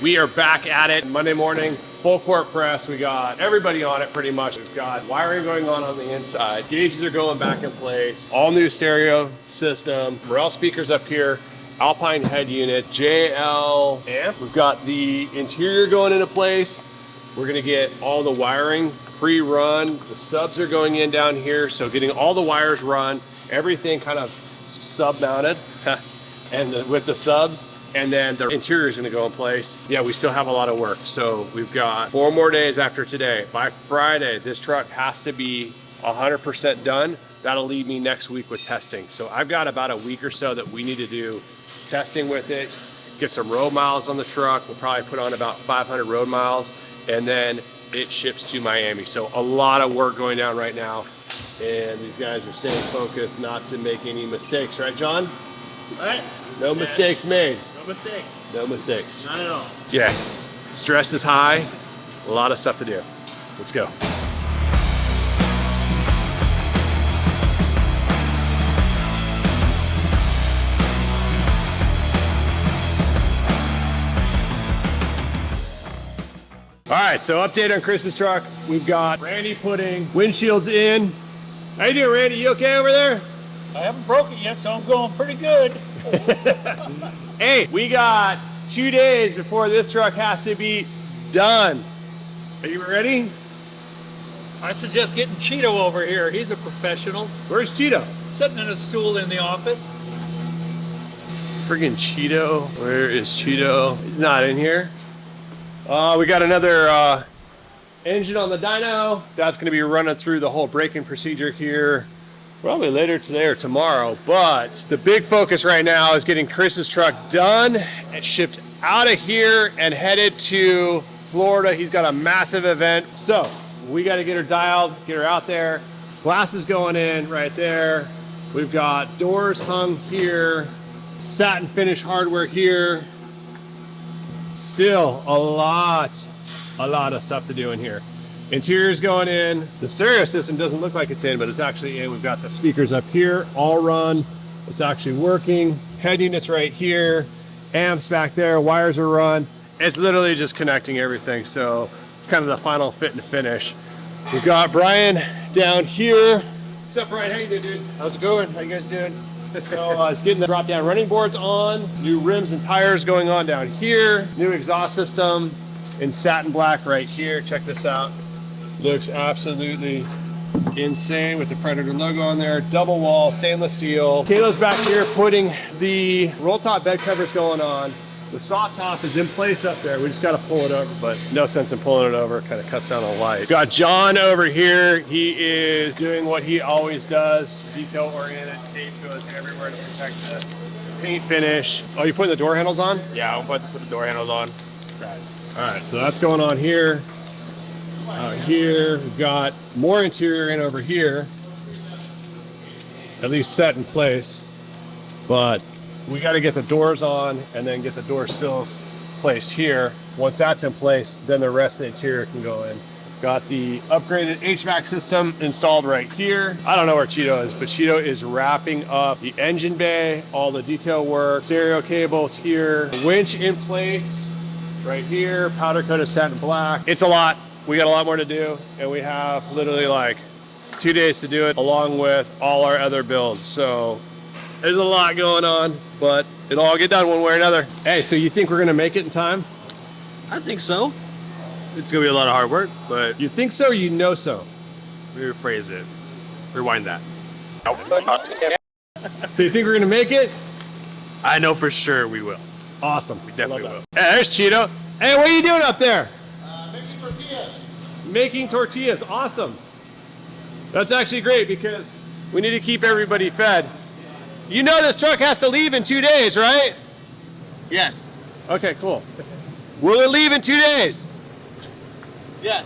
We are back at it Monday morning, full court press. We got everybody on it pretty much. We've got wiring going on the inside. Gauges are going back in place. All new stereo system. Morel speakers up here. Alpine head unit. JL amp. We've got the interior going into place. We're gonna get all the wiring pre-run. The subs are going in down here. So getting all the wires run, everything kind of sub-mounted and with the subs. And then the interior is going to go in place. Yeah, we still have a lot of work. So we've got 4 more days after today. By Friday, this truck has to be 100% done. That'll leave me next week with testing. So I've got about a week or so that we need to do testing with it, get some road miles on the truck. We'll probably put on about 500 road miles, and then it ships to Miami. So a lot of work going down right now. And these guys are staying focused not to make any mistakes. Right, John? All right. No mistakes made. No mistakes. No mistakes. Not at all. Yeah. Stress is high. A lot of stuff to do. Let's go. All right, so update on Kris's truck. We've got Randy putting windshields in. How you doing, Randy? You okay over there? I haven't broke it yet, so I'm going pretty good. Hey, we got 2 days before this truck has to be done. Are you ready? I suggest getting Cheeto over here. He's a professional. Where's Cheeto? Sitting in a stool in the office. Friggin' Cheeto. Where is Cheeto? He's not in here. We got another engine on the dyno. That's gonna be running through the whole braking procedure here. Probably later today or tomorrow, but the big focus right now is getting Kris's truck done and shipped out of here and headed to Florida. He's got a massive event. So we got to get her dialed, get her out there. Glass is going in right there. We've got doors hung here, satin finish hardware here. Still a lot of stuff to do in here. Interior's going in. The stereo system doesn't look like it's in, but it's actually in. We've got the speakers up here, all run. It's actually working. Head unit's right here. Amps back there, wires are run. It's literally just connecting everything. So it's kind of the final fit and finish. We've got Brian down here. What's up, Brian? How you doing, dude? How's it going? How you guys doing? So it's getting the drop down running boards on. New rims and tires going on down here. New exhaust system in satin black right here. Check this out. Looks absolutely insane with the Predator logo on there. Double wall, stainless steel. Kayla's back here putting the roll top bed covers going on. The soft top is in place up there. We just got to pull it over, but no sense in pulling it over. It kind of cuts down the light. Got John over here. He is doing what he always does. Detail oriented. Tape goes everywhere to protect the paint finish. Oh, you putting the door handles on? Yeah, I'll put the door handles on. Right. All right, so that's going on here. Out here, we've got more interior in over here, at least set in place, but we got to get the doors on and then get the door sills placed here. Once that's in place, then the rest of the interior can go in. Got the upgraded HVAC system installed right here. I don't know where Cheeto is, but Cheeto is wrapping up the engine bay, all the detail work, stereo cables here, winch in place right here, powder coated satin black. It's a lot. We got a lot more to do, and we have literally like 2 days to do it, along with all our other builds. So there's a lot going on, but it'll all get done one way or another. Hey, so you think we're gonna make it in time? I think so. It's gonna be a lot of hard work, but You think so or you know so? rephrase it. Rewind that. So you think we're gonna make it? I know for sure we will. Awesome. We definitely will. Hey, there's Cheeto. Hey, what are you doing up there? Making tortillas. Making tortillas. Awesome. That's actually great because we need to keep everybody fed. You know this truck has to leave in 2 days, right? Yes. Okay, cool. Will it leave in 2 days? Yes.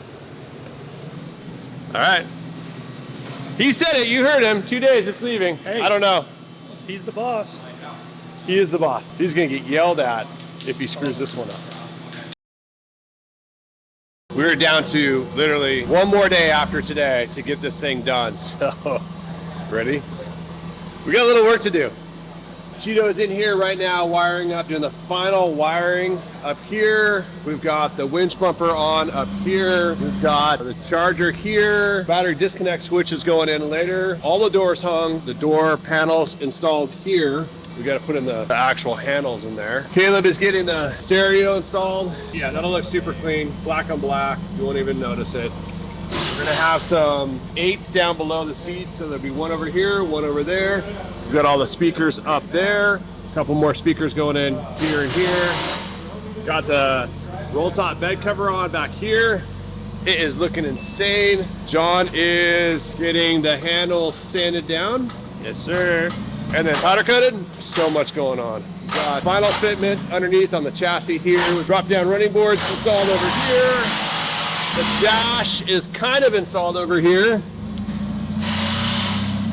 All right. He said it. You heard him. 2 days. It's leaving. Hey. I don't know. He's the boss. He is the boss. He's going to get yelled at if he screws this one up. We're down to literally 1 more day after today to get this thing done. So, ready? We got a little work to do. Cheeto's in here right now wiring up, doing the final wiring up here. We've got the winch bumper on up here. We've got the charger here. Battery disconnect switch is going in later. All the doors hung. The door panels installed here. We got to put in the actual handles in there. Caleb is getting the stereo installed. Yeah, that'll look super clean. Black on black. You won't even notice it. We're gonna have some 8s down below the seats, so there'll be one over here, one over there. We've got all the speakers up there. A couple more speakers going in here and here. Got the roll top bed cover on back here. It is looking insane. John is getting the handles sanded down. Yes, sir. And then powder coated. So much going on. We've got final fitment underneath on the chassis here. Drop down running boards installed over here. The dash is kind of installed over here.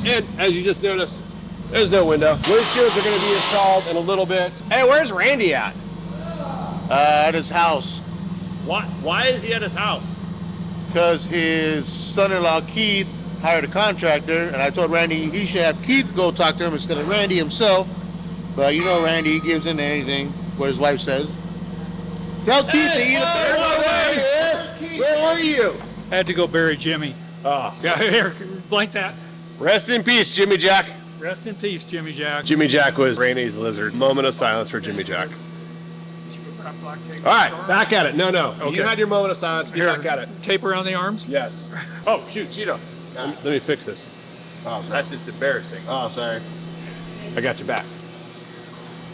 And as you just noticed, there's no window. Windshields are going to be installed in a little bit. Hey, where's Randy at? At his house. Why is he at his house? Because his son-in-law Keith hired a contractor, and I told Randy he should have Keith go talk to him instead of Randy himself. But you know Randy, he gives in to anything, what his wife says. Tell Keith to eat a bird. Where were you? Had to go bury Jimmy. Oh, Yeah, here, blank that. rest in peace, Jimmy Jack. Rest in peace, Jimmy Jack. Jimmy Jack was Rainey's lizard. Moment of silence for Jimmy Jack. All right, back at it. No. Okay. You had your moment of silence. Get back at it. Tape around the arms. Yes. Oh, shoot, Cheeto. Let me fix this. Oh, sorry. That's just embarrassing. Oh, sorry. I got your back.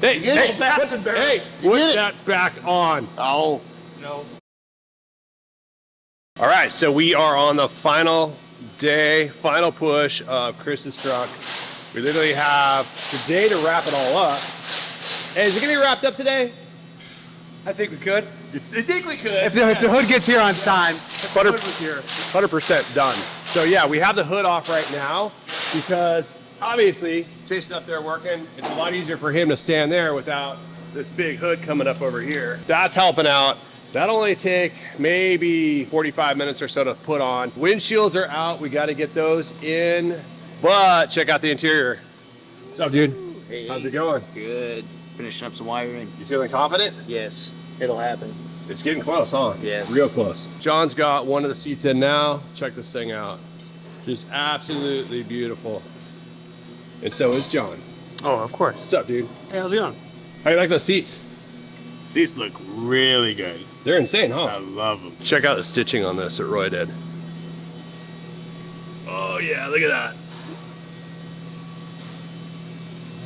Hey, get it? That's embarrassing. Hey, You put get it? that back on. Oh. No. All right, so we are on the final day, final push of Kris's truck. We literally have today to wrap it all up. Hey, is it gonna be wrapped up today? I think we could. You think we could? If the hood gets here on time. 100% done. So yeah, we have the hood off right now because obviously Chase is up there working. It's a lot easier for him to stand there without this big hood coming up over here. That's helping out. That'll only take maybe 45 minutes or so to put on. Windshields are out. We got to get those in, but check out the interior. What's up, dude? Hey, How's it going? good. Finishing up some wiring. You feeling confident? Yes, it'll happen. It's getting close, huh? Yeah. Real close. John's got one of the seats in now. Check this thing out. Just absolutely beautiful. And so is John. Oh, of course. What's up, dude? Hey, how's it going? How you like those seats? Seats look really good. They're insane, I huh? love them. Check out the stitching on this that Roy did. Oh yeah, look at that.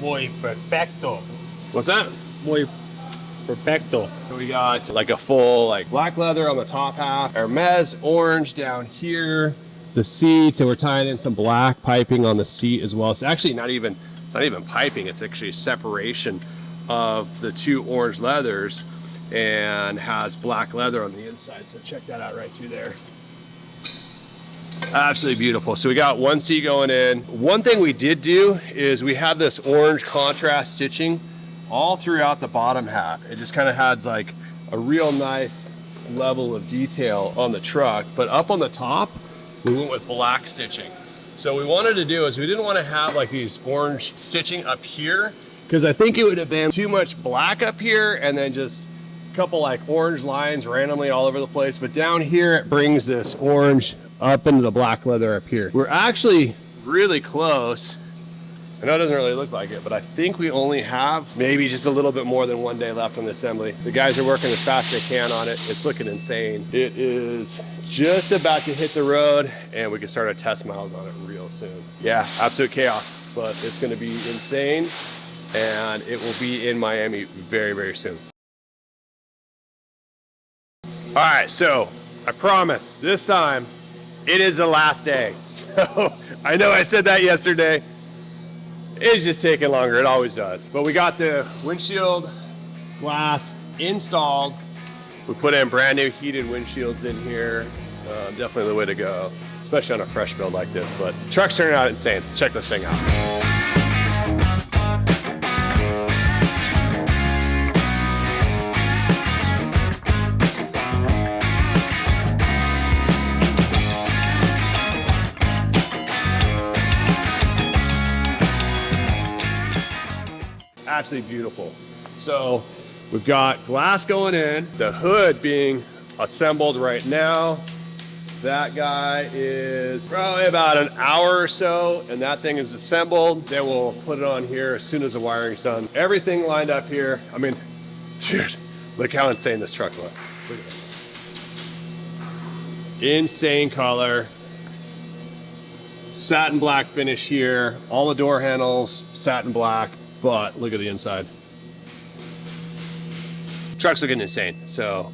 Muy perfecto. What's that? Muy perfecto. We got like a full black leather on the top half, Hermes orange down here, the seats, and we're tying in some black piping on the seat as well. It's actually not even piping, it's actually a separation of the two orange leathers and has black leather on the inside. So check that out right through there. Absolutely beautiful. So we got one seat going in. One thing we did do is we have this orange contrast stitching all throughout the bottom half. It just kind of adds like a real nice level of detail on the truck, but up on the top, we went with black stitching. So what we wanted to do is we didn't want to have like these orange stitching up here because I think it would have been too much black up here and then just a couple like orange lines randomly all over the place. But down here, it brings this orange up into the black leather up here. We're actually really close. I know it doesn't really look like it, but I think we only have maybe just a little bit more than 1 day left on the assembly. The guys are working as fast as they can on it. It's looking insane. It is just about to hit the road and we can start our test miles on it real soon. Yeah, absolute chaos, but it's gonna be insane and it will be in Miami very, very soon. All right, so I promise this time it is the last day. So I know I said that yesterday. It's just taking longer, it always does. But we got the windshield glass installed. We put in brand new heated windshields in here. Definitely the way to go, especially on a fresh build like this. But truck's turning out insane. Check this thing out. absolutely beautiful. So we've got glass going in, the hood being assembled right now. That guy is probably about an hour or so, and that thing is assembled. Then we'll put it on here as soon as the wiring's done. Everything lined up here. I mean, dude, look how insane this truck looks. Look at this. Insane color. Satin black finish here. All the door handles, satin black, but look at the inside. Truck's looking insane, so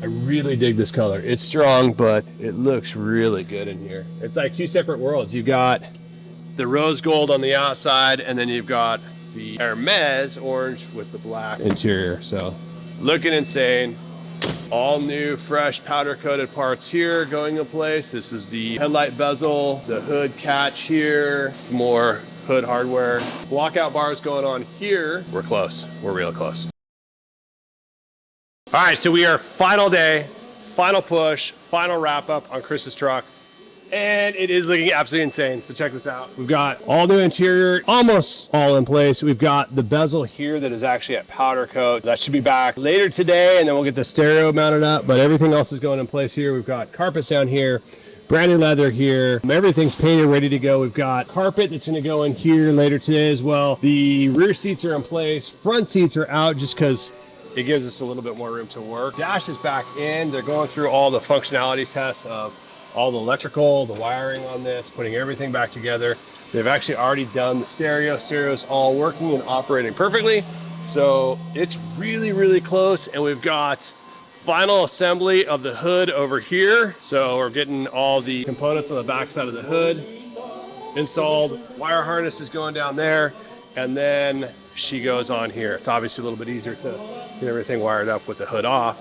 I really dig this color. It's strong, but it looks really good in here. It's like two separate worlds. You've got the rose gold on the outside, and then you've got the Hermes orange with the black interior. So looking insane. All new, fresh powder coated parts here going in place. This is the headlight bezel, the hood catch here, some more hood hardware. Lockout bars going on here. We're close, we're real close. All right, so we are final day, final push, final wrap up on Kris's truck. And it is looking absolutely insane, so check this out. We've got all new interior, almost all in place. We've got the bezel here that is actually at powder coat. That should be back later today, and then we'll get the stereo mounted up, but everything else is going in place here. We've got carpets down here, brand new leather here. Everything's painted, ready to go. We've got carpet that's gonna go in here later today as well. The rear seats are in place. Front seats are out just because it gives us a little bit more room to work. Dash is back in. They're going through all the functionality tests of all the electrical, the wiring on this, putting everything back together. They've actually already done the stereo. Stereo's all working and operating perfectly. So it's really, really close. And we've got final assembly of the hood over here. So we're getting all the components on the back side of the hood installed. Wire harness is going down there. And then she goes on here. It's obviously a little bit easier to get everything wired up with the hood off.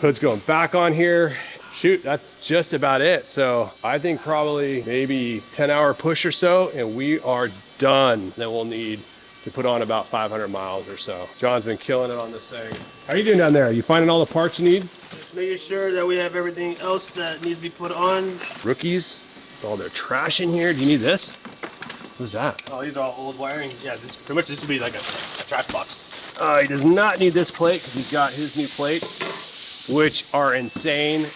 Hood's going back on here. Shoot, that's just about it. So I think probably maybe 10-hour push or so, and we are done. Then we'll need to put on about 500 miles or so. John's been killing it on this thing. How are you doing down there? You finding all the parts you need? Just making sure that we have everything else that needs to be put on. Rookies, all their trash in here. Do you need this? What's that? Oh, these are all old wiring. Yeah, pretty much this would be like a trash box. He does not need this plate because he's got his new plates, which are insane.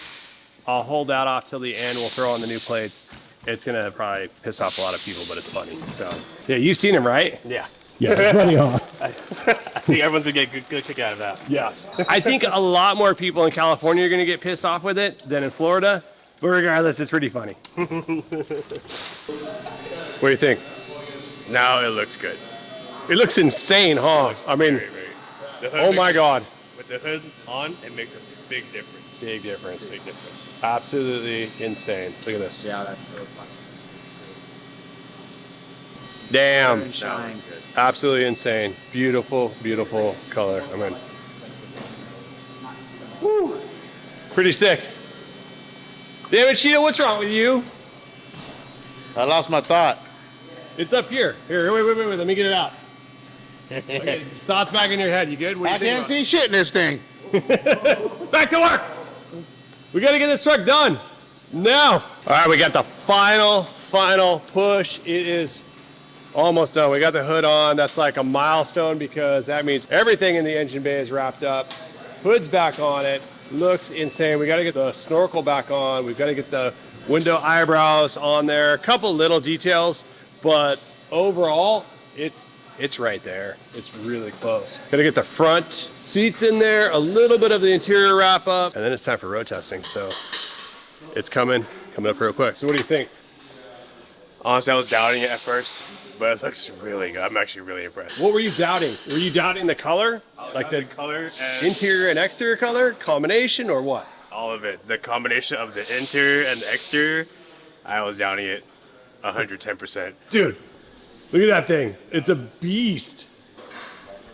I'll hold that off till the end. We'll throw on the new plates. It's gonna probably piss off a lot of people, but it's funny. So yeah, you've seen him, right? Yeah. Yeah, it's funny, huh? I think everyone's gonna get a good kick out of that. Yeah. I think a lot more people in California are gonna get pissed off with it than in Florida. But regardless, it's pretty funny. What do you think? Now it looks good. It looks insane, huh? I mean, oh my God. With the hood on, it makes a big difference. Big difference. Big difference. Absolutely insane. Look at this. Yeah, that's really fun. Damn. Shine. Absolutely insane. Beautiful, beautiful color. I mean, woo. Pretty sick. Damn it, Cheetah, what's wrong with you? I lost my thought. It's up here. Here, wait, let me get it out. Okay, thoughts back in your head. You good? What do I you think can't see shit in this thing. Back to work. We got to get this truck done now. All right, we got the final push. It is almost done. We got the hood on. That's like a milestone because that means everything in the engine bay is wrapped up. Hood's back on it. Looks insane. We got to get the snorkel back on. We've got to get the window eyebrows on there. A couple little details, but overall, it's right there. It's really close. Gotta get the front seats in there, a little bit of the interior wrap up, and then it's time for road testing. So it's coming up real quick. So what do you think? Honestly, I was doubting it at first, but it looks really good. I'm actually really impressed. What were you doubting? Were you doubting the color? Like the color and interior and exterior color combination or what? all of it. The combination of the interior and the exterior, I was doubting it 110%. Dude, look at that thing. It's a beast.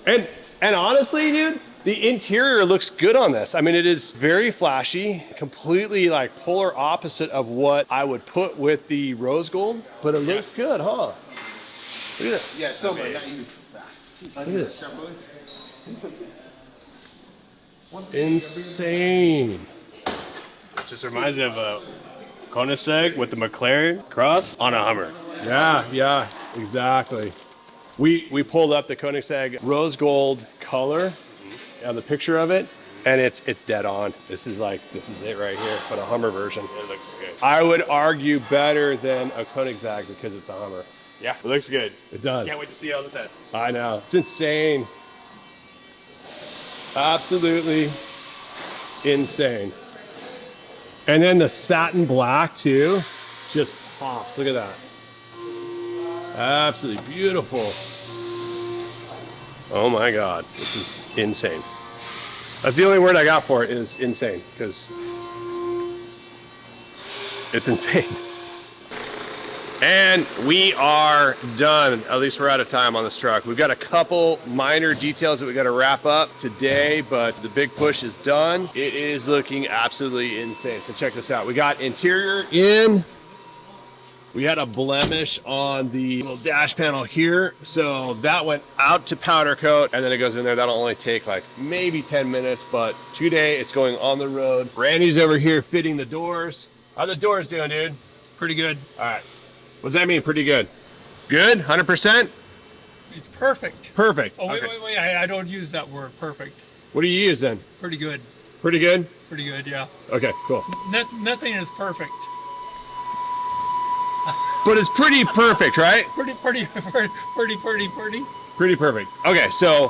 And honestly, dude, the interior looks good on this. I mean, it is very flashy, completely like polar opposite of what I would put with the rose gold, but it looks good, huh? Look at this. Yeah, silver, not you. Look at this. Insane. It just reminds me of a Koenigsegg with the McLaren cross on a Hummer. Yeah, exactly. We pulled up the Koenigsegg rose gold color on the picture of it, and it's dead on. This is it right here, but a Hummer version. It looks good. I would argue better than a Koenigsegg because it's a Hummer. Yeah, it looks good. It does. Can't wait to see it on the test. I know. It's insane. Absolutely insane. And then the satin black too just pops. Look at that. Absolutely beautiful. Oh my God, this is insane. That's the only word I got for it, is insane, because it's insane. And we are done. At least we're out of time on this truck. We've got a couple minor details that we got to wrap up today, but the big push is done. It is looking absolutely insane. So check this out. We got interior in. We had a blemish on the little dash panel here. So that went out to powder coat, and then it goes in there. That'll only take like maybe 10 minutes, but today it's going on the road. Randy's over here fitting the doors. How the doors doing, dude? Pretty good. All right. What does that mean, pretty good? Good? 100%? It's perfect. Perfect. Oh, wait, Okay. wait. I don't use that word, perfect. What do you use then? Pretty good. Pretty good? Pretty good, yeah. Okay, cool. Nothing is perfect. But it's pretty perfect, right? Pretty. Pretty perfect. Okay, so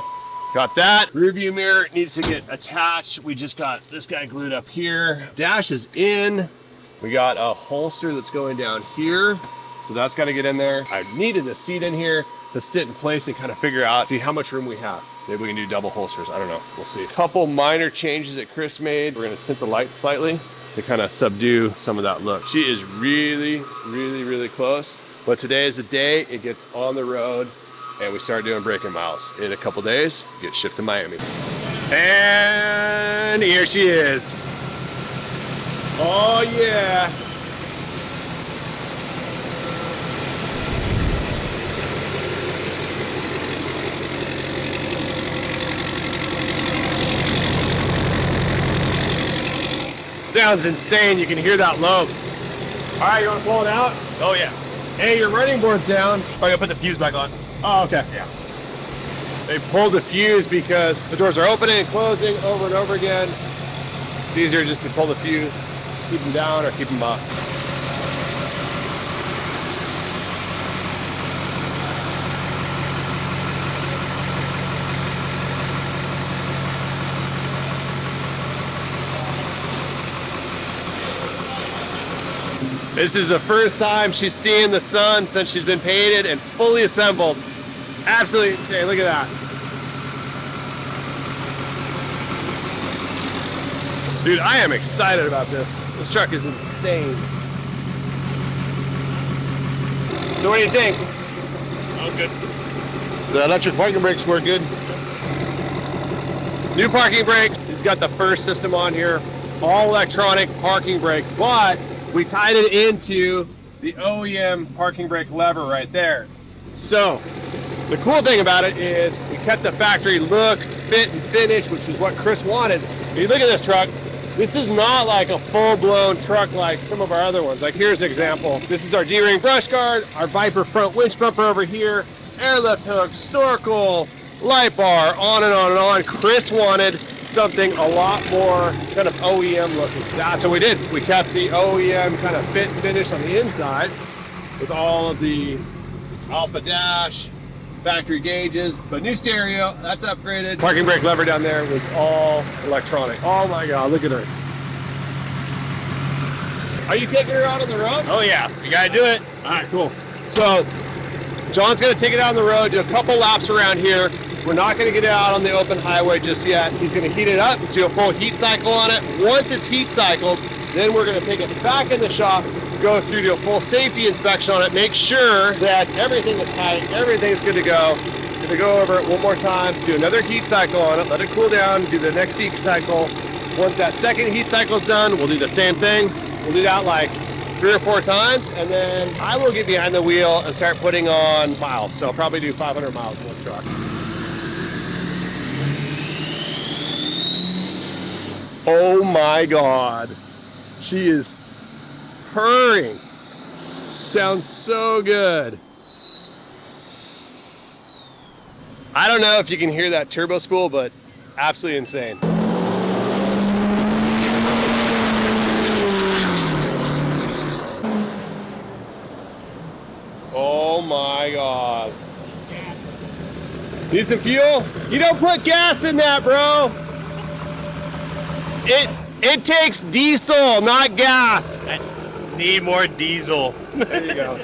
got that. Rear view mirror needs to get attached. We just got this guy glued up here. Dash is in. We got a holster that's going down here. So that's got to get in there. I needed the seat in here to sit in place and kind of figure out, see how much room we have. Maybe we can do double holsters. I don't know. We'll see. A couple minor changes that Kris made. We're going to tint the light slightly to kind of subdue some of that look. She is really, really, really close. But today is the day it gets on the road and we start doing braking miles. In a couple days, get shipped to Miami. And here she is. Oh yeah. Sounds insane. You can hear that low. All right, you want to pull it out? Oh yeah. Hey, your running board's down. I gotta put the fuse back on. Oh, okay. Yeah. They pulled the fuse because the doors are opening and closing over and over again. It's easier just to pull the fuse, keep them down or keep them up. This is the first time she's seeing the sun since she's been painted and fully assembled. Absolutely insane, look at that. Dude, I am excited about this. This truck is insane. So what do you think? That was good. The electric parking brakes work good. New parking brake. He's got the first system on here. All electronic parking brake, but we tied it into the OEM parking brake lever right there. So the cool thing about it is we kept the factory look, fit, and finish, which is what Kris wanted. If you look at this truck, this is not like a full-blown truck like some of our other ones. Like here's an example. This is our D-ring brush guard, our Viper front winch bumper over here, airlift hook, snorkel, light bar, on and on and on. Kris wanted something a lot more kind of OEM looking. That's what we did. We kept the OEM kind of fit and finish on the inside with all of the Alpha Dash, factory gauges, but new stereo, that's upgraded. Parking brake lever down there was all electronic. Oh my God, look at her. Are you taking her out on the road? Oh yeah, you gotta do it. All right, cool. So John's gonna take it out on the road, do a couple laps around here. We're not gonna get it out on the open highway just yet. He's gonna heat it up, do a full heat cycle on it. Once it's heat cycled, then we're gonna take it back in the shop, go through, do a full safety inspection on it, make sure that everything is tight, everything's good to go. Gonna go over it one more time, do another heat cycle on it, let it cool down, do the next heat cycle. Once that second heat cycle is done, we'll do the same thing. We'll do that like 3 or 4 times, and then I will get behind the wheel and start putting on miles. So I'll probably do 500 miles in this truck. Oh my God. She is purring. Sounds so good. I don't know if you can hear that turbo spool, but absolutely insane. Oh my God. Need some fuel? You don't put gas in that, bro. It takes diesel, not gas. I need more diesel. There you go.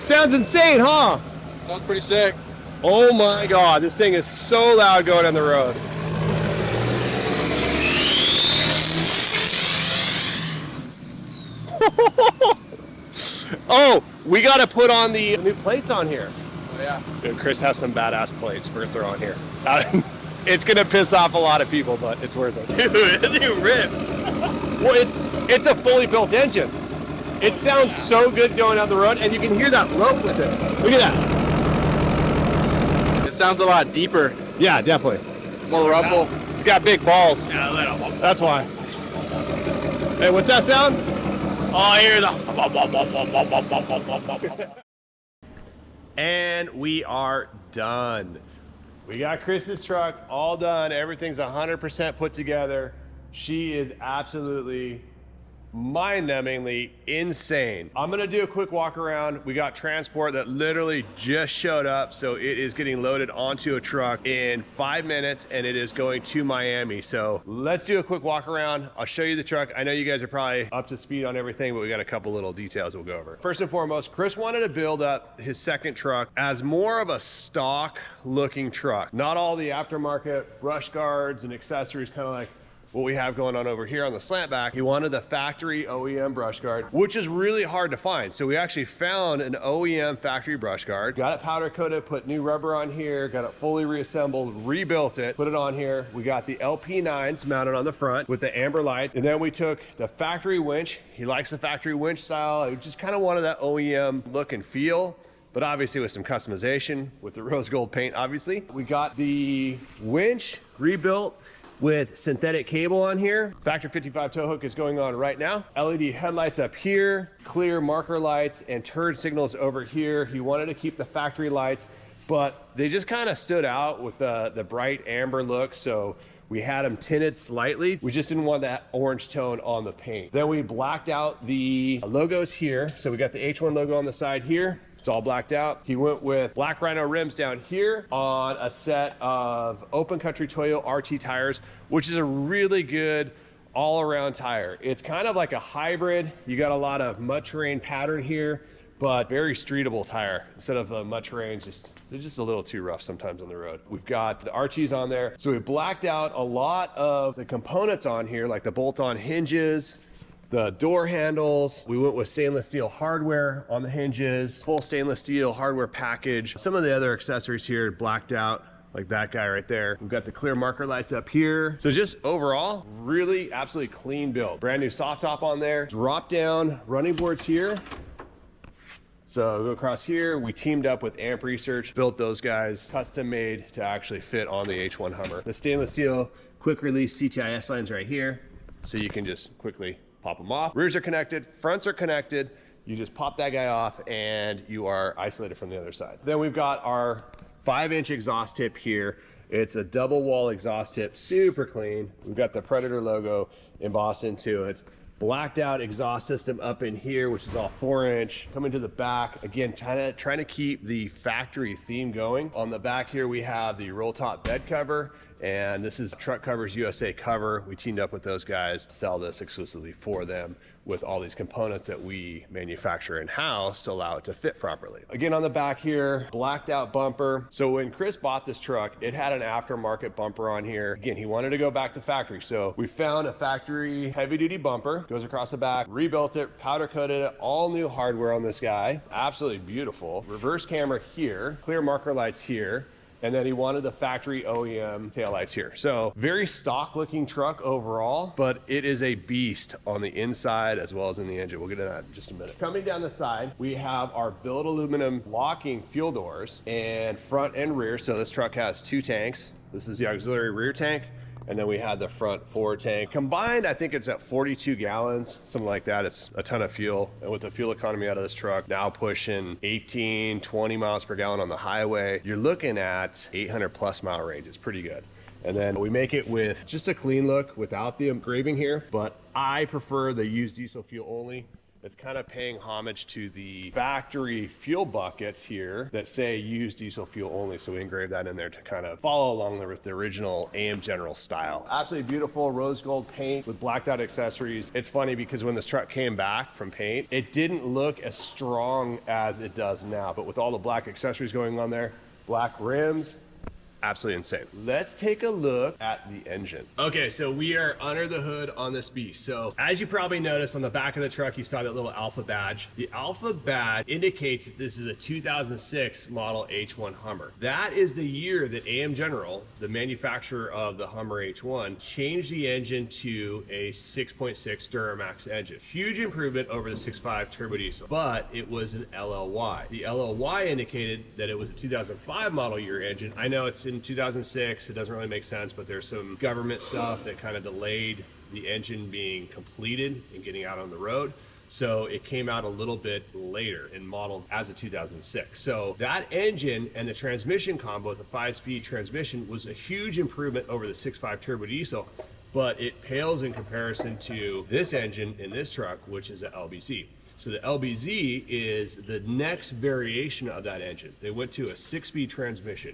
Sounds insane, huh? Sounds pretty sick. Oh my God, this thing is so loud going on the road. Oh, we got to put on the new plates on here. Oh, yeah. Dude, Kris has some badass plates we're gonna throw on here. It's gonna piss off a lot of people, but it's worth it. Dude, this thing rips. Well, it's a fully built engine. It sounds so good going down the road, and you can hear that rope with it. Look at that. It sounds a lot deeper. Yeah, definitely. More rumble. It's got big balls. Yeah, little. That's why. Hey, what's that sound? Oh, I hear the. And we are done. We got Kris's truck all done. Everything's 100% put together. She is absolutely mind-numbingly insane. I'm gonna do a quick walk around. We got transport that literally just showed up, so it is getting loaded onto a truck in 5 minutes, and it is going to Miami. So let's do a quick walk around. I'll show you the truck. I know you guys are probably up to speed on everything, but we got a couple little details we'll go over. First and foremost, Kris wanted to build up his second truck as more of a stock looking truck. Not all the aftermarket brush guards and accessories, kind of like what we have going on over here on the slant back. He wanted the factory OEM brush guard, which is really hard to find. So we actually found an OEM factory brush guard, got it powder coated, put new rubber on here, got it fully reassembled, rebuilt it, put it on here. We got the LP9s mounted on the front with the amber lights. And then we took the factory winch. He likes the factory winch style. I just kind of wanted that OEM look and feel, but obviously with some customization with the rose gold paint, obviously. We got the winch rebuilt with synthetic cable on here. Factory 55 tow hook is going on right now. LED headlights up here, clear marker lights and turn signals over here. He wanted to keep the factory lights, but they just kind of stood out with the bright amber look. So we had them tinted slightly. We just didn't want that orange tone on the paint. Then we blacked out the logos here. So we got the H1 logo on the side here. It's all blacked out. He went with black Rhino rims down here on a set of Open Country Toyo RT tires, which is a really good all-around tire. It's kind of like a hybrid. You got a lot of mud terrain pattern here, but very streetable tire. Instead of mud terrain, they're just a little too rough sometimes on the road. We've got the RTs on there. So we blacked out a lot of the components on here, like the bolt-on hinges, the door handles. We went with stainless steel hardware on the hinges, full stainless steel hardware package. Some of the other accessories here blacked out, like that guy right there. We've got the clear marker lights up here. So just overall, really absolutely clean build. Brand new soft top on there. Drop down running boards here. So go across here, we teamed up with Amp Research, built those guys, custom made to actually fit on the H1 Hummer. The stainless steel quick release CTIS lines right here. So you can just quickly pop them off. Rears are connected, fronts are connected. You just pop that guy off and you are isolated from the other side. Then we've got our 5-inch exhaust tip here. It's a double wall exhaust tip, super clean. We've got the Predator logo embossed into it. Blacked out exhaust system up in here, which is all 4-inch. Coming to the back, again, trying to keep the factory theme going. On the back here, we have the roll top bed cover, and this is Truck Covers USA cover. We teamed up with those guys to sell this exclusively for them with all these components that we manufacture in-house to allow it to fit properly. Again, on the back here, blacked out bumper. So when Kris bought this truck, it had an aftermarket bumper on here. Again, he wanted to go back to factory. So we found a factory heavy duty bumper, goes across the back, rebuilt it, powder coated it, all new hardware on this guy. Absolutely beautiful. Reverse camera here, clear marker lights here. And then he wanted the factory OEM taillights here. So very stock looking truck overall, but it is a beast on the inside as well as in the engine. We'll get into that in just a minute. Coming down the side, we have our billet aluminum locking fuel doors and front and rear. So this truck has 2 tanks. This is the auxiliary rear tank. And then we had the front forward tank. Combined, I think it's at 42 gallons, something like that. It's a ton of fuel. And with the fuel economy out of this truck, now pushing 18, 20 miles per gallon on the highway, you're looking at 800 plus mile range. It's pretty good. And then we make it with just a clean look without the engraving here, but I prefer the used diesel fuel only. It's kind of paying homage to the factory fuel buckets here that say used diesel fuel only. So we engraved that in there to kind of follow along with the original AM General style. Absolutely beautiful rose gold paint with blacked out accessories. It's funny because when this truck came back from paint, it didn't look as strong as it does now, but with all the black accessories going on there, black rims, absolutely insane. Let's take a look at the engine. Okay, so we are under the hood on this beast. So as you probably noticed on the back of the truck, you saw that little Alpha badge. The Alpha badge indicates that this is a 2006 model H1 Hummer. That is the year that AM General, the manufacturer of the Hummer H1, changed the engine to a 6.6 Duramax engine. Huge improvement over the 6.5 turbo diesel, but it was an LLY. The LLY indicated that it was a 2005 model year engine. I know it's in 2006, it doesn't really make sense, but there's some government stuff that kind of delayed the engine being completed and getting out on the road. So it came out a little bit later and modeled as a 2006. So that engine and the transmission combo with the 5-speed transmission was a huge improvement over the 6.5 turbo diesel, but it pales in comparison to this engine in this truck, which is a LBZ. So the LBZ is the next variation of that engine. They went to a 6-speed transmission.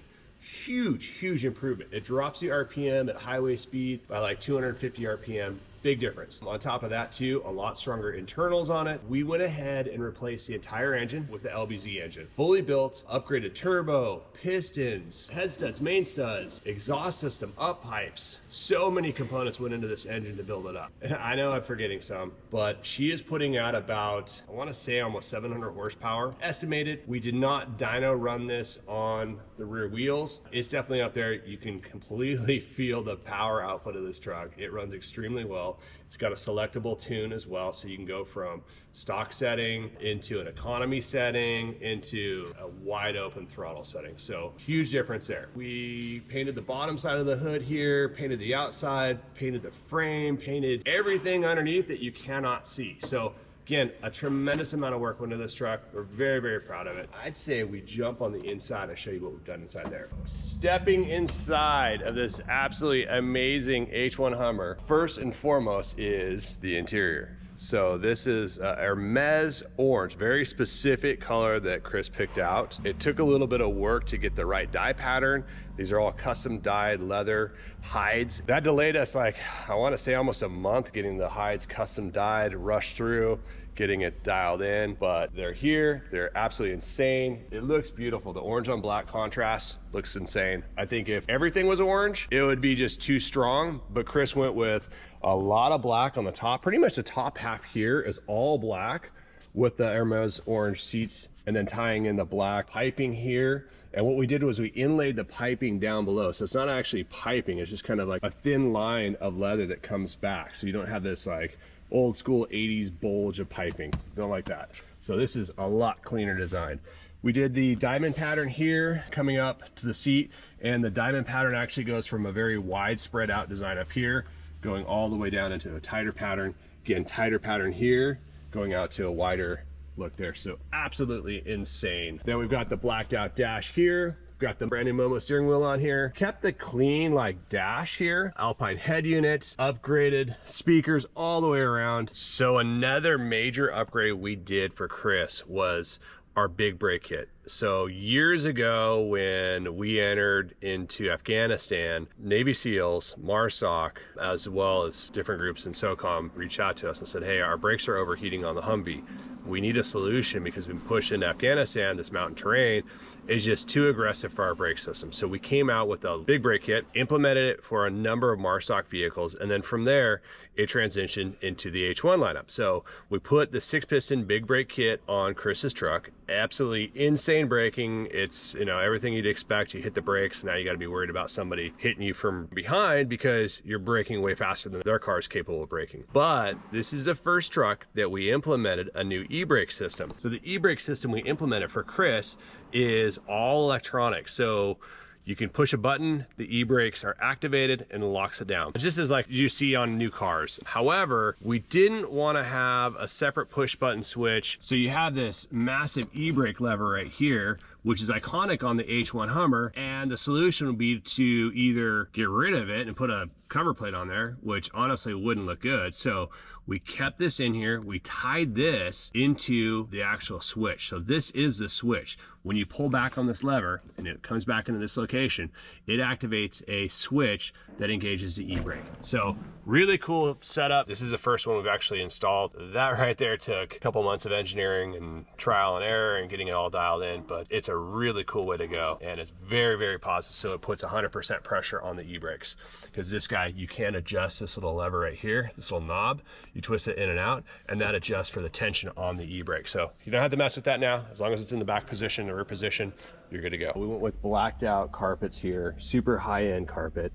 Huge improvement. It drops the RPM at highway speed by like 250 RPM. Big difference. On top of that too, a lot stronger internals on it. We went ahead and replaced the entire engine with the LBZ engine. Fully built, upgraded turbo, pistons, head studs, main studs, exhaust system, up pipes. So many components went into this engine to build it up. And I know I'm forgetting some, but she is putting out about, I want to say almost 700 horsepower. Estimated. We did not dyno run this on the rear wheels. It's definitely up there. You can completely feel the power output of this truck. It runs extremely well. It's got a selectable tune as well, so you can go from stock setting into an economy setting into a wide open throttle setting. So huge difference there. We painted the bottom side of the hood here, painted the outside, painted the frame, painted everything underneath that you cannot see. So again, a tremendous amount of work went into this truck. We're very proud of it. I'd say we jump on the inside and show you what we've done inside there. Stepping inside of this absolutely amazing H1 Hummer, first and foremost is the interior. So this is Hermes orange, very specific color that Kris picked out. It took a little bit of work to get the right dye pattern. These are all custom dyed leather hides. That delayed us like, I want to say almost a month getting the hides custom dyed, rushed through, getting it dialed in, but they're here. They're absolutely insane. It looks beautiful. The orange on black contrast looks insane. I think if everything was orange, it would be just too strong, but Kris went with a lot of black on the top. Pretty much the top half here is all black with the Hermes orange seats and then tying in the black piping here. And what we did was we inlaid the piping down below. So it's not actually piping, it's just kind of like a thin line of leather that comes back. So you don't have this like old school 80s bulge of piping. Don't like that. So this is a lot cleaner design. We did the diamond pattern here coming up to the seat, and the diamond pattern actually goes from a very wide spread out design up here, going all the way down into a tighter pattern. Again, tighter pattern here, going out to a wider look there. So absolutely insane. Then we've got the blacked out dash here. We've got the brand new Momo steering wheel on here. Kept the clean like dash here. Alpine head units, upgraded speakers all the way around. So another major upgrade we did for Kris was our big brake kit. So years ago when we entered into Afghanistan, Navy SEALs, MARSOC, as well as different groups in SOCOM reached out to us and said, hey, our brakes are overheating on the Humvee. We need a solution because we've been pushed into Afghanistan. This mountain terrain is just too aggressive for our brake system. So we came out with a big brake kit, implemented it for a number of MARSOC vehicles, and then from there, it transitioned into the H1 lineup. So we put the 6-piston big brake kit on Kris's truck. Absolutely insane braking. It's, you know, everything you'd expect. You hit the brakes, now you got to be worried about somebody hitting you from behind because you're braking way faster than their car is capable of braking. But this is the first truck that we implemented a new e-brake system. So the e-brake system we implemented for Kris is all electronic. So You can push a button, the e-brakes are activated and it locks it down. Just as like you see on new cars. However, we didn't want to have a separate push button switch. So you have this massive e-brake lever right here, which is iconic on the H1 Hummer. And the solution would be to either get rid of it and put a cover plate on there, which honestly wouldn't look good. So we kept this in here. We tied this into the actual switch. So this is the switch. When you pull back on this lever and it comes back into this location, it activates a switch that engages the e-brake. So really cool setup. This is the first one we've actually installed. That right there took a couple months of engineering and trial and error and getting it all dialed in, but it's a really cool way to go. And it's very, very positive. So it puts 100% pressure on the e-brakes, because this guy, you can adjust this little lever right here, this little knob, you twist it in and out, and that adjusts for the tension on the e-brake. So you don't have to mess with that now. As long as it's in the back position or rear position, you're good to go. We went with blacked out carpets here, super high-end carpet.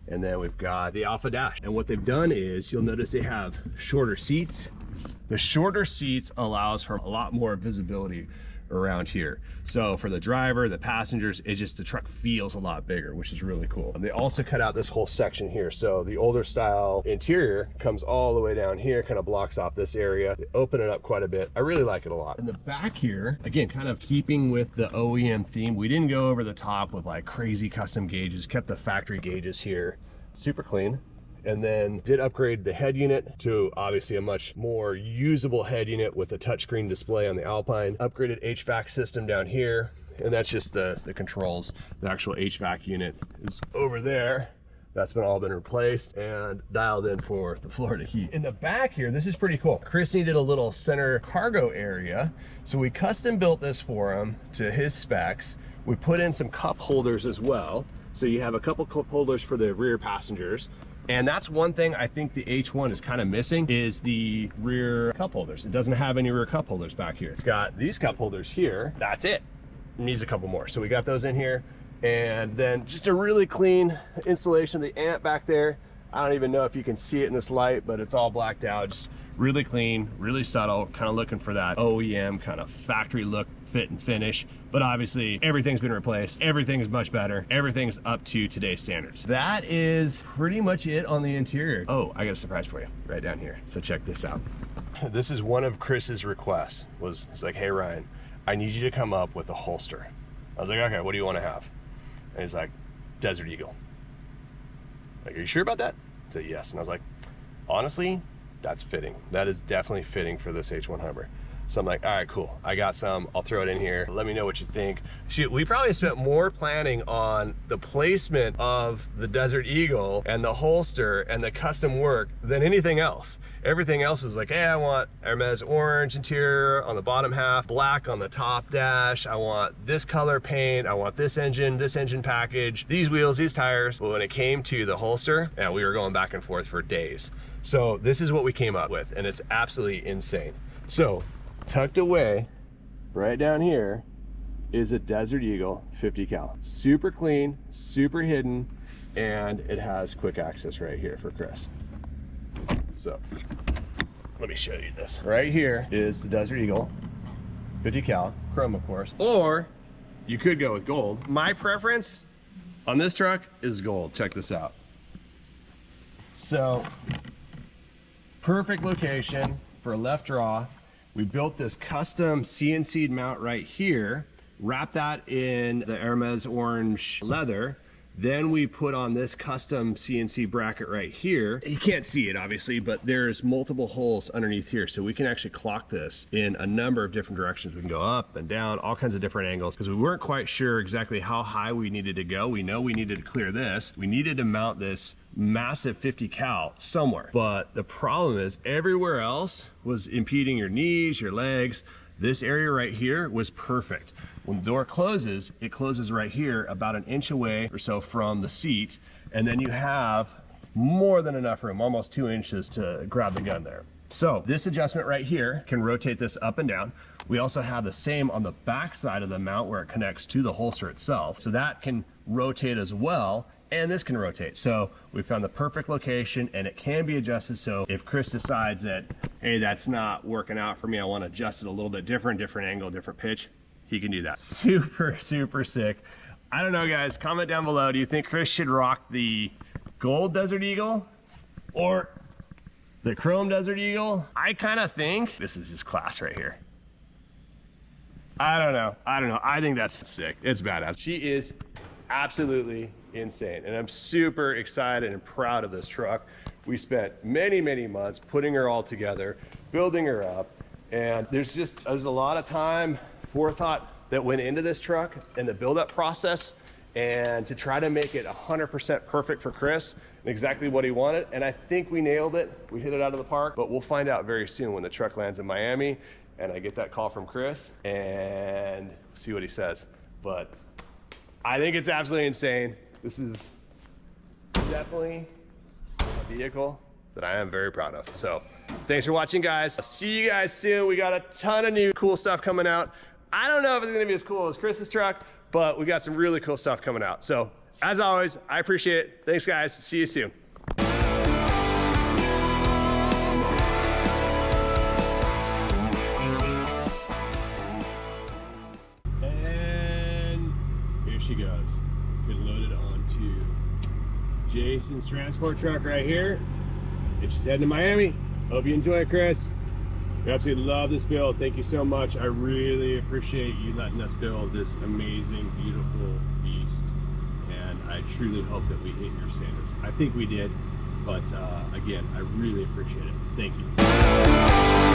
And then we've got the Alpha Dash. And what they've done is, you'll notice they have shorter seats. The shorter seats allows for a lot more visibility around here. So for the driver, the passengers, the truck feels a lot bigger, which is really cool. And they also cut out this whole section here. So the older style interior comes all the way down here, kind of blocks off this area. They open it up quite a bit. I really like it a lot. In the back here, again, kind of keeping with the OEM theme, we didn't go over the top with like crazy custom gauges, kept the factory gauges here. Super clean. And then did upgrade the head unit to obviously a much more usable head unit with a touchscreen display on the Alpine. Upgraded HVAC system down here, and that's just the controls. The actual HVAC unit is over there. That's all been replaced and dialed in for the Florida heat. In the back here, this is pretty cool. Kris needed a little center cargo area, so we custom built this for him to his specs. We put in some cup holders as well. So you have a couple cup holders for the rear passengers. And that's one thing I think the H1 is kind of missing, is the rear cup holders. It doesn't have any rear cup holders back here. It's got these cup holders here. That's it. It needs a couple more. So we got those in here. And then just a really clean installation of the amp back there. I don't even know if you can see it in this light, but it's all blacked out. Just really clean, really subtle, kind of looking for that OEM kind of factory look, fit and finish. But obviously everything's been replaced. Everything is much better. Everything's up to today's standards. That is pretty much it on the interior. Oh, I got a surprise for you right down here. So check this out. This is one of Kris's requests. He's like, hey Ryan, I need you to come up with a holster. I was like, okay, what do you want to have? And he's like, Desert Eagle. Like, are you sure about that? I said yes. And I was like, honestly, that's fitting. That is definitely fitting for this H1 Hummer. So I'm like, all right, cool. I got some, I'll throw it in here. Let me know what you think. Shoot, we probably spent more planning on the placement of the Desert Eagle and the holster and the custom work than anything else. Everything else is like, hey, I want Hermes orange interior on the bottom half, black on the top dash. I want this color paint. I want this engine package, these wheels, these tires. But when it came to the holster, yeah, we were going back and forth for days. So this is what we came up with, and it's absolutely insane. So tucked away right down here is a Desert Eagle 50 cal. Super clean, super hidden, and it has quick access right here for Kris. So let me show you this. Right here is the Desert Eagle 50 cal, chrome of course, or you could go with gold. My preference on this truck is gold. Check this out. So perfect location for a left draw. We built this custom CNC mount right here, wrapped that in the Hermes orange leather. Then we put on this custom CNC bracket right here. You can't see it obviously, but there's multiple holes underneath here. So we can actually clock this in a number of different directions. We can go up and down, all kinds of different angles, because we weren't quite sure exactly how high we needed to go. We know we needed to clear this. We needed to mount this massive 50 cal somewhere. But the problem is everywhere else was impeding your knees, your legs. This area right here was perfect. When the door closes, it closes right here about an inch away or so from the seat. And then you have more than enough room, almost 2 inches to grab the gun there. So this adjustment right here can rotate this up and down. We also have the same on the back side of the mount where it connects to the holster itself. So that can rotate as well. And this can rotate. So we found the perfect location, and it can be adjusted. So if Kris decides that, hey, that's not working out for me, I want to adjust it a little bit different angle, different pitch, he can do that. Super, super sick. I don't know, guys. Comment down below. Do you think Kris should rock the gold Desert Eagle or the chrome Desert Eagle? I kind of think this is just class right here. I don't know. I think that's sick. It's badass. She is absolutely insane, and I'm super excited and proud of this truck. We spent many, many months putting her all together, building her up, and there's a lot of time, forethought that went into this truck and the build-up process, and to try to make it 100% perfect for Kris and exactly what he wanted. And I think we nailed it. We hit it out of the park, but we'll find out very soon when the truck lands in Miami and I get that call from Kris and see what he says. But I think it's absolutely insane. This is definitely a vehicle that I am very proud of. So thanks for watching, guys. I'll see you guys soon. We got a ton of new cool stuff coming out. I don't know if it's gonna be as cool as Kris's truck, but we got some really cool stuff coming out. So as always, I appreciate it. Thanks, guys. See you soon. And here she goes. Get loaded onto Jason's transport truck right here. And she's heading to Miami. Hope you enjoy it, Kris. We absolutely love this build. Thank you so much. I really appreciate you letting us build this amazing, beautiful beast. And I truly hope that we hit your standards. I think we did, but again, I really appreciate it. Thank you.